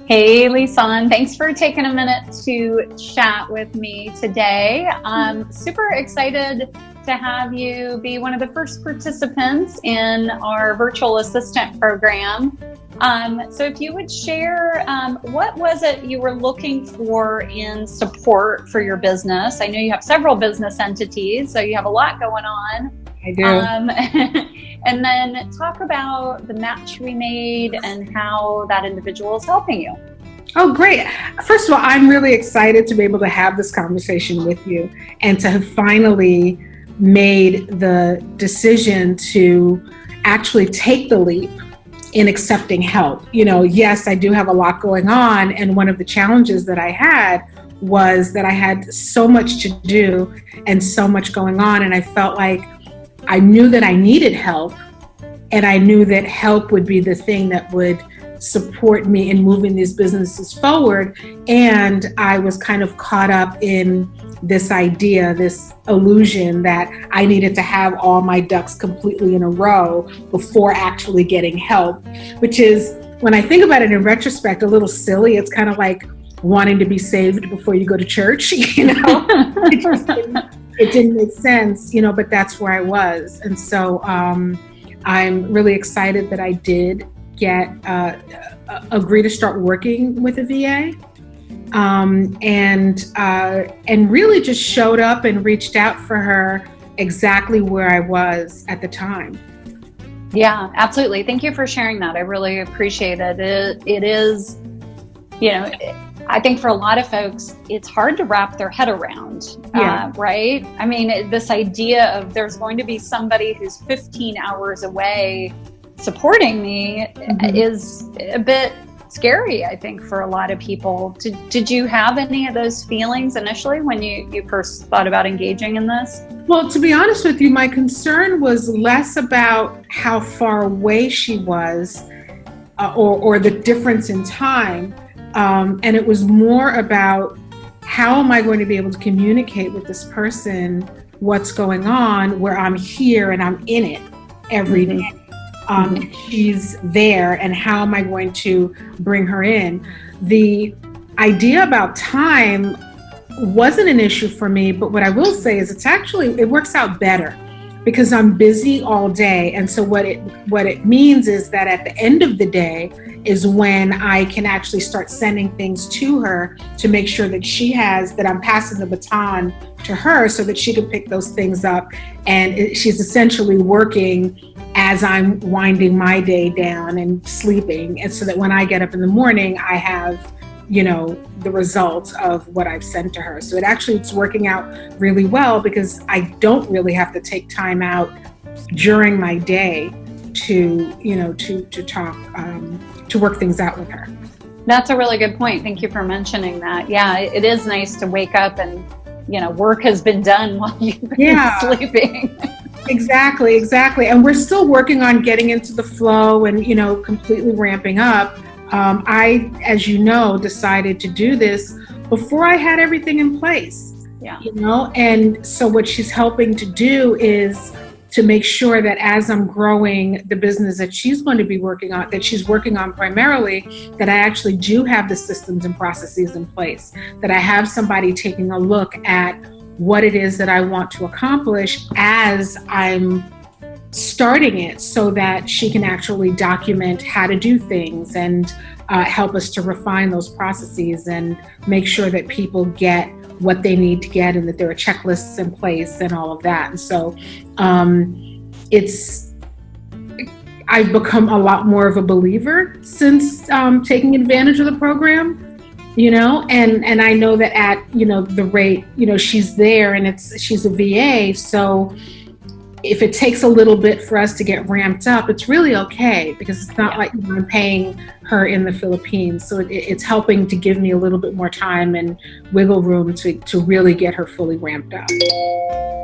Hey, Lisane, thanks for taking a minute to chat with me today. I'm super excited to have you be one of the first participants in our virtual assistant program. So if you would share, what was it you were looking for in support for your business? I know you have several business entities, so you have a lot going on. I do. And then talk about the match we made and how that individual is helping you. Oh, great. First of all, I'm really excited to be able to have this conversation with you and to have finally made the decision to actually take the leap in accepting help. You know, yes, I do have a lot going on. And one of the challenges that I had was that I had so much to do and so much going on. And I felt like I knew that I needed help, and I knew that help would be the thing that would support me in moving these businesses forward. And I was kind of caught up in this idea, this illusion that I needed to have all my ducks completely in a row before actually getting help, which is, when I think about it in retrospect, a little silly. It's kind of like wanting to be saved before you go to church, you know? It didn't make sense, you know, but that's where I was. And so I'm really excited that I did agree to start working with a VA, and really just showed up and reached out for her exactly where I was at the time. Yeah, absolutely. Thank you for sharing that. I really appreciate it. It is, you know, I think for a lot of folks, it's hard to wrap their head around, right? I mean, this idea of there's going to be somebody who's 15 hours away supporting me is a bit scary, I think, for a lot of people. Did you have any of those feelings initially when you first thought about engaging in this? Well, to be honest with you, my concern was less about how far away she was or the difference in time. And it was more about, how am I going to be able to communicate with this person what's going on, where I'm here and I'm in it every day. She's there, and how am I going to bring her in? The idea about time wasn't an issue for me, but what I will say is it works out better because I'm busy all day. And so what it means is that at the end of the day is when I can actually start sending things to her to make sure that I'm passing the baton to her so that she can pick those things up. And she's essentially working as I'm winding my day down and sleeping. And so that when I get up in the morning, I have, you know, the results of what I've sent to her. So it's working out really well because I don't really have to take time out during my day to talk, to work things out with her. That's a really good point. Thank you for mentioning that. Yeah, it is nice to wake up and, you know, work has been done while you've been sleeping. Exactly. And we're still working on getting into the flow and, you know, completely ramping up. I, as you know, decided to do this before I had everything in place. Yeah. You know, and so what she's helping to do is to make sure that as I'm growing the business that she's going to be working on, that she's working on primarily, that I actually do have the systems and processes in place, that I have somebody taking a look at what it is that I want to accomplish as I'm starting it, so that she can actually document how to do things and help us to refine those processes and make sure that people get what they need to get and that there are checklists in place and all of that. And so I've become a lot more of a believer since taking advantage of the program, you know, and I know that at, you know, the rate, you know, she's there and she's a VA. So if it takes a little bit for us to get ramped up, it's really okay because it's not like I'm paying her in the Philippines. So it's helping to give me a little bit more time and wiggle room to really get her fully ramped up.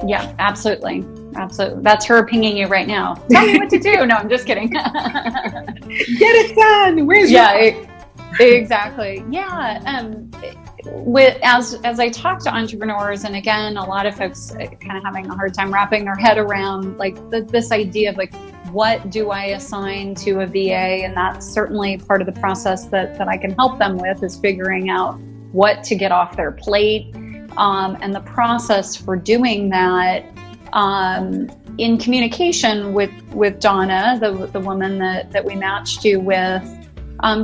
Yeah, absolutely. Absolutely. That's her pinging you right now. Tell me what to do. No, I'm just kidding. Get it done. Where's your... Exactly. Yeah. As I talk to entrepreneurs, and again, a lot of folks kind of having a hard time wrapping their head around like this idea of like what do I assign to a VA? And that's certainly part of the process that I can help them with, is figuring out what to get off their plate. And the process for doing that, in communication with Donna, the woman that we matched you with,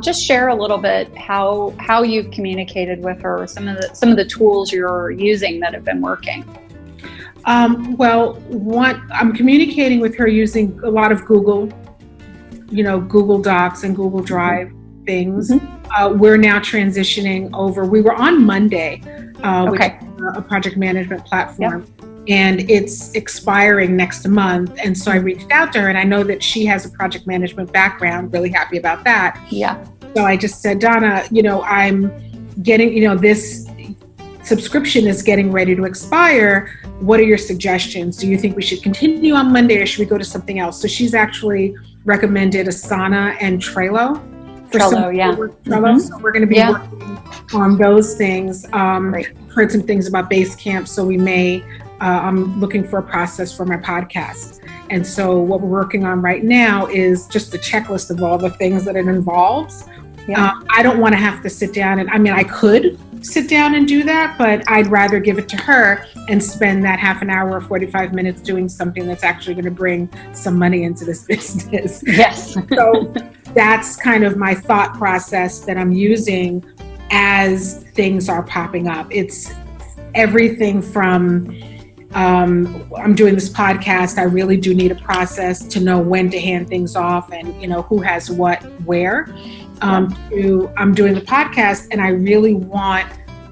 just share a little bit how you've communicated with her, some of the tools you're using that have been working. Well, I'm communicating with her using a lot of Google Docs and Google Drive things. Mm-hmm. We're now transitioning over. We were on Monday, which is a project management platform. Yep. And it's expiring next month. And so I reached out to her, and I know that she has a project management background, really happy about that. Yeah. So I just said, Donna, I'm getting, this subscription is getting ready to expire. What are your suggestions? Do you think we should continue on Monday, or should we go to something else? So she's actually recommended Asana and Trello. Trello. Mm-hmm. So we're going to be working on those things. Heard some things about Basecamp, so we may, I'm looking for a process for my podcast. And so what we're working on right now is just a checklist of all the things that it involves. Yeah. I don't want to have to sit down I could sit down and do that, but I'd rather give it to her and spend that half an hour or 45 minutes doing something that's actually going to bring some money into this business. Yes. So that's kind of my thought process that I'm using as things are popping up. It's everything from I'm doing this podcast. I really do need a process to know when to hand things off and, who has what, where. I'm doing the podcast, and I really want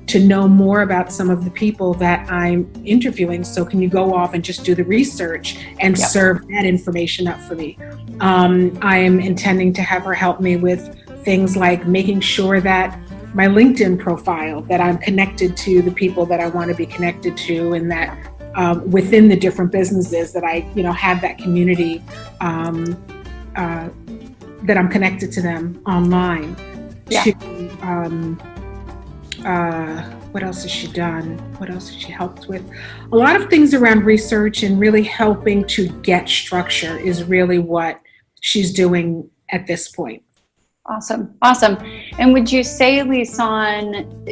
to know more about some of the people that I'm interviewing. So can you go off and just do the research and serve that information up for me? I am intending to have her help me with things like making sure that my LinkedIn profile, that I'm connected to the people that I want to be connected to, and that within the different businesses that I, have that community, that I'm connected to them online. Yeah. What else has she done? What else has she helped with? A lot of things around research and really helping to get structure is really what she's doing at this point. Awesome. And would you say, Lisane,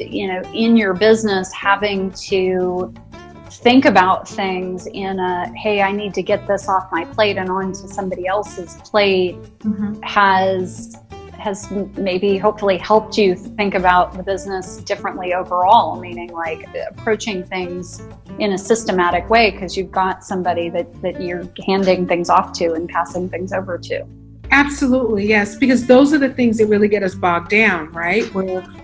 in your business, having to think about things in hey, I need to get this off my plate and onto somebody else's plate, mm-hmm. has maybe hopefully helped you think about the business differently overall, meaning like approaching things in a systematic way because you've got somebody that you're handing things off to and passing things over to. Absolutely, yes, because those are the things that really get us bogged down, right?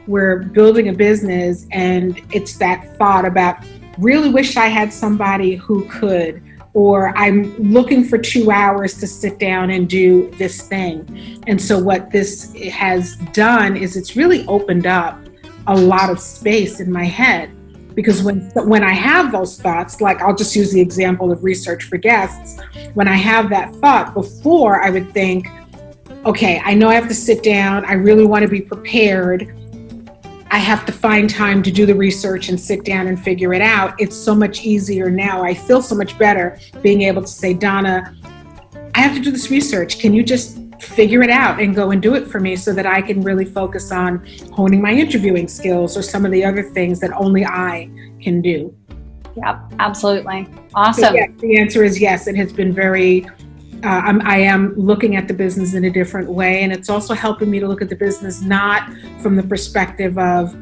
We're building a business, and it's that thought about, really wish I had somebody who could, or I'm looking for 2 hours to sit down and do this thing. And so what this has done is it's really opened up a lot of space in my head, because when I have those thoughts, like I'll just use the example of research for guests, when I have that thought, before I would think, okay, I know I have to sit down, I really want to be prepared, I have to find time to do the research and sit down and figure it out. It's so much easier now. I feel so much better being able to say, Donna, I have to do this research. Can you just figure it out and go and do it for me so that I can really focus on honing my interviewing skills or some of the other things that only I can do? Yep, absolutely. Awesome. So, yes, the answer is yes. It has been very, I am looking at the business in a different way, and it's also helping me to look at the business not from the perspective of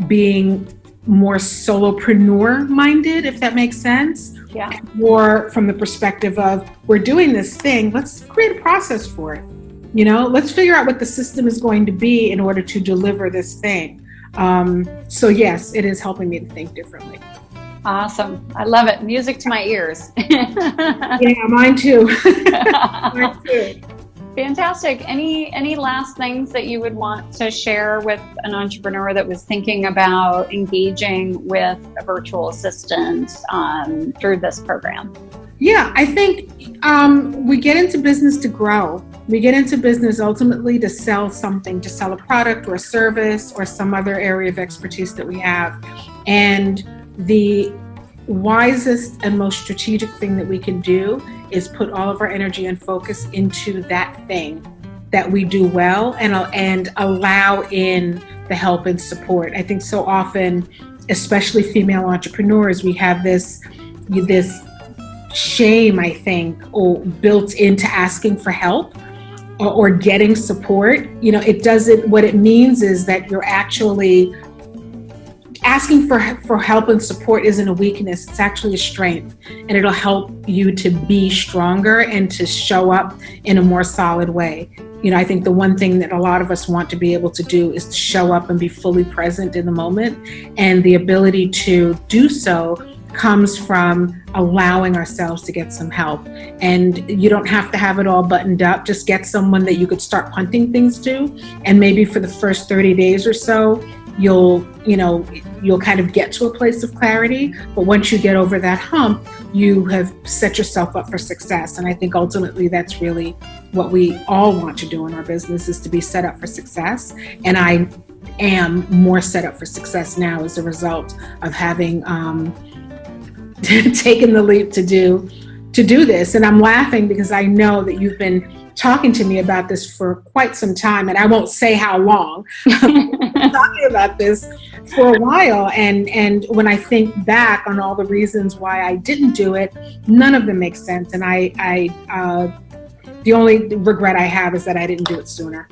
being more solopreneur minded, if that makes sense. Yeah. Or from the perspective of, we're doing this thing, let's create a process for it. Let's figure out what the system is going to be in order to deliver this thing. So yes, it is helping me to think differently. Awesome. I love it. Music to my ears. Yeah, mine too. Mine too. Fantastic. Any last things that you would want to share with an entrepreneur that was thinking about engaging with a virtual assistant through this program? Yeah, I think we get into business to grow. We get into business ultimately to sell something, to sell a product or a service or some other area of expertise that we have. And the wisest and most strategic thing that we can do is put all of our energy and focus into that thing that we do well, and allow in the help and support. I think so often, especially female entrepreneurs, we have this shame, I think, or built into asking for help or getting support. What it means is that you're actually asking for help and support isn't a weakness, it's actually a strength, and it'll help you to be stronger and to show up in a more solid way. I think the one thing that a lot of us want to be able to do is to show up and be fully present in the moment, and the ability to do so comes from allowing ourselves to get some help. And you don't have to have it all buttoned up. Just get someone that you could start punting things to, and maybe for the first 30 days or so, you'll kind of get to a place of clarity. But once you get over that hump, you have set yourself up for success. And I think ultimately that's really what we all want to do in our business, is to be set up for success. And I am more set up for success now as a result of having taken the leap to do this. And I'm laughing because I know that you've been talking to me about this for quite some time, and I won't say how long. Talking about this for a while, and when I think back on all the reasons why I didn't do it, none of them make sense. And the only regret I have is that I didn't do it sooner.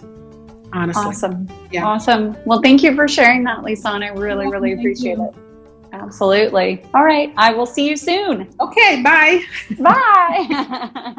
Honestly. Awesome. Yeah. Awesome. Well, thank you for sharing that, Lisane. I really, really appreciate it. Absolutely. All right. I will see you soon. Okay. Bye. Bye.